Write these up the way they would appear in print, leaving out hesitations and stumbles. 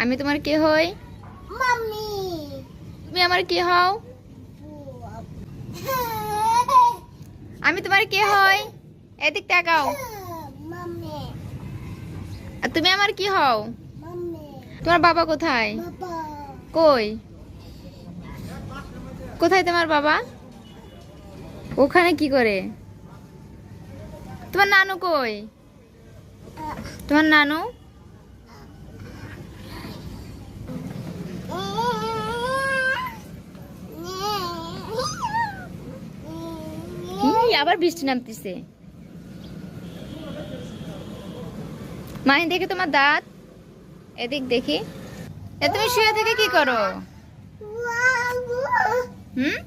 আমি তোমার কে হই? মাম্মি। তুমি আমার কে হও? আমি তোমার কে হই? এদিক তাকাও। মাম্মি। আর তুমি আমার কি হও? মাম্মি। তোমার বাবা কোথায়? বাবা। কই? কোথায় তোমার বাবা? ওখানে কি করে? তোমার নানু কই? তোমার নানু? আবার বৃষ্টি নামতেছে। মাহি দেখে তোমার দাঁত, এদিক দেখি। তুমি শুয়ে থেকে কি করো? হুম?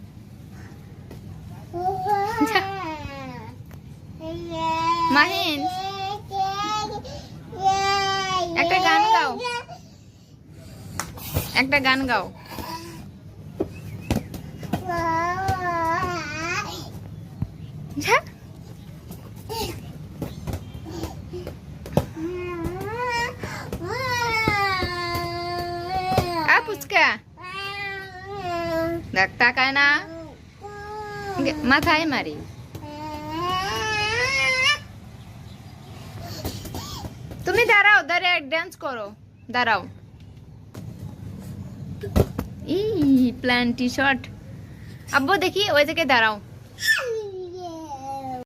মাহিন, একটা গান গাও, একটা গান গাও। যা। পুচকা দেখ, তাকায় না, মাথায় মারি। তুমি দাঁড়াও, দাঁড়িয়ে ডান্স করো, দাঁড়াও। Plan T shirt. আব্বু দেখি ওই জায়গায় দাঁড়াও।